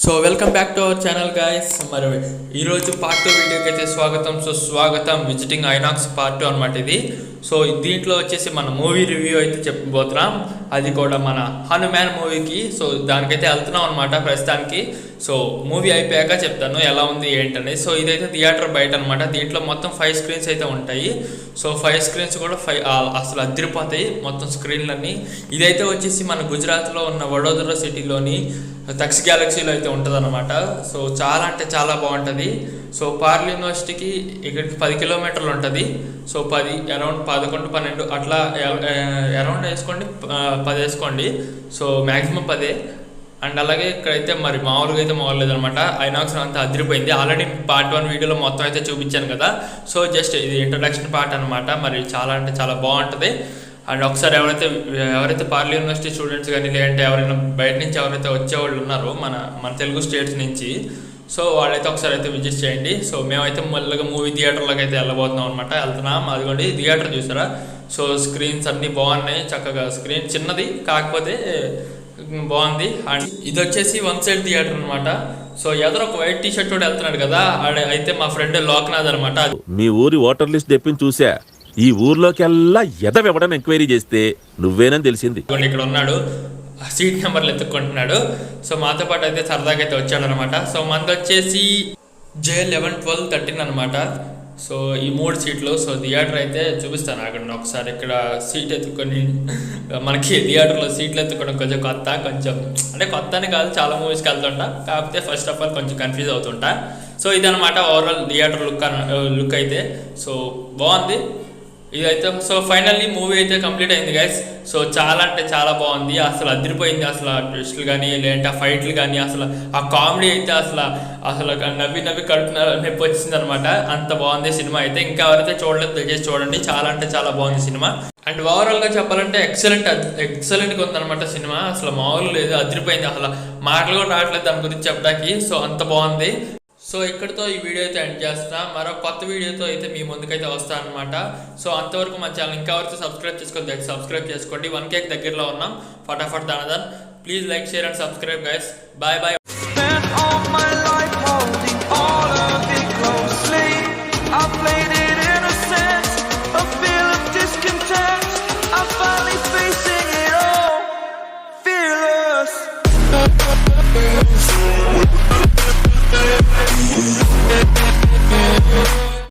So welcome back to our channel guys. మరి ఈరోజు part 2 వీడియోకి అయితే స్వాగతం. సో స్వాగతం విజిటింగ్ ఐనాక్స్ పార్ట్ 2 అనమాట ఇది. సో దీంట్లో వచ్చేసి మన మూవీ రివ్యూ అయితే చెప్పబోతున్నాం, అది కూడా మన హనుమాన్ మూవీకి. సో దానికైతే వెళ్తున్నాం అనమాట ప్రస్తుతానికి. సో మూవీ అయిపోయాక చెప్తాను ఎలా ఉంది ఏంటని. సో ఇదైతే థియేటర్ బయట అనమాట. దీంట్లో మొత్తం 5 స్క్రీన్స్ అయితే ఉంటాయి. సో 5 స్క్రీన్స్ కూడా అసలు అదిరిపోతాయి మొత్తం స్క్రీన్లన్నీ. ఇదైతే వచ్చేసి మన గుజరాత్లో ఉన్న వడోదర సిటీలోని తక్స్ గ్యాలక్సీలో అయితే ఉంటుంది అనమాట. సో చాలా అంటే చాలా బాగుంటుంది. సో పార్ల్ యూనివర్సిటీకి ఇక్కడికి 10 కిలోమీటర్లు ఉంటుంది. సో 10 అరౌండ్ 11, 12 అట్లా అరౌండ్ వేసుకోండి, 10 వేసుకోండి. So maximum 10. అండ్ అలాగే ఇక్కడైతే మరి మామూలుగా అయితే మామూలు అనమాట. ఐనాక్స్ అంతా అదిరిపోయింది. ఆల్రెడీ పార్ట్ 1 వీడియోలో మొత్తం అయితే చూపించాను కదా. సో జస్ట్ ఇది ఇంట్రడక్షన్ పార్ట్ అనమాట. మరి చాలా అంటే చాలా బాగుంటుంది. అండ్ ఒకసారి ఎవరైతే పార్ల్ యూనివర్సిటీ స్టూడెంట్స్ కానీ లేదంటే ఎవరైనా బయట నుంచి ఎవరైతే వచ్చేవాళ్ళు ఉన్నారో మన తెలుగు స్టేట్స్ నుంచి, సో వాళ్ళైతే ఒకసారి అయితే విజిట్ చేయండి. సో మేమైతే మళ్ళీ మూవీ థియేటర్లోకి అయితే వెళ్తున్నాం. అదిగోండి థియేటర్ చూసారా. సో స్క్రీన్స్ అన్నీ బాగున్నాయి చక్కగా. స్క్రీన్ చిన్నది కాకపోతే బాగుంది. అండ్ ఇది వచ్చేసి 1 సైడ్ థియేటర్ అనమాట. సో ఎదురు ఒక వైట్ టీ షర్ట్ కూడా వెళ్తున్నాడు కదా, అయితే మా ఫ్రెండ్ లోక్నాథ్ అనమాట. మీ ఊరి ఓటర్ లిస్ట్ తెప్పించి చూసా. ఈ ఊర్లోకెల్లా ఎదవెవడని ఎంక్వైరీ చేస్తే నువ్వేనని తెలిసింది. ఇక్కడ ఉన్నాడు, సీట్ నెంబర్లు ఎత్తుక్కుంటున్నాడు. సో మాతో పాటు అయితే సరదాగా అయితే వచ్చాడు అనమాట. సో మనది వచ్చేసి J11, 12, 13 అనమాట. సో ఈ 3 సీట్లు. సో థియేటర్ అయితే చూపిస్తాను అక్కడ ఒకసారి. ఇక్కడ సీట్ ఎత్తుకొని మనకి థియేటర్లో సీట్లు ఎత్తుకోవడం కొంచెం కొత్త అని కాదు, చాలా మూవీస్కి వెళ్తుంటా. కాకపోతే ఫస్ట్ ఆఫ్ ఆల్ కొంచెం కన్ఫ్యూజ్ అవుతుంటా. సో ఇదనమాట ఓవరాల్ థియేటర్ లుక్ అయితే. సో బాగుంది ఇదైతే. సో ఫైనల్లీ మూవీ అయితే కంప్లీట్ అయింది గైస్. సో చాలా అంటే చాలా బాగుంది, అసలు అదిరిపోయింది. అసలు ఆ ట్విస్టులు కానీ లేదంటే ఆ ఫైట్లు కానీ అసలు ఆ కామెడీ అయితే అసలు నవ్వి కడుపు నొప్పి వచ్చింది అనమాట. అంత బాగుంది సినిమా అయితే. ఇంకా ఎవరైతే చూడలేదు దయచేసి చూడండి, చాలా అంటే చాలా బాగుంది సినిమా. అండ్ ఓవరాల్గా చెప్పాలంటే ఎక్సలెంట్గా ఉందన్నమాట సినిమా. అసలు మామూలు లేదు, అదిరిపోయింది. అసలు మాటలు కూడా రావట్లేదు దాని గురించి చెప్పడానికి. సో అంత బాగుంది. సో ఇక్కడితో ఈ వీడియో అయితే ఎండ్ చేస్తున్నా. మరో కొత్త వీడియోతో అయితే మీ ముందుకైతే వస్తాను అనమాట. సో అంతవరకు మన ఛానల్ ఇంకా వరకు సబ్స్క్రైబ్ చేసుకోండి. 1K దగ్గరలో ఉన్నాం. ఫటాఫట్ దానదాన్. Please like, share and subscribe guys. Bye bye.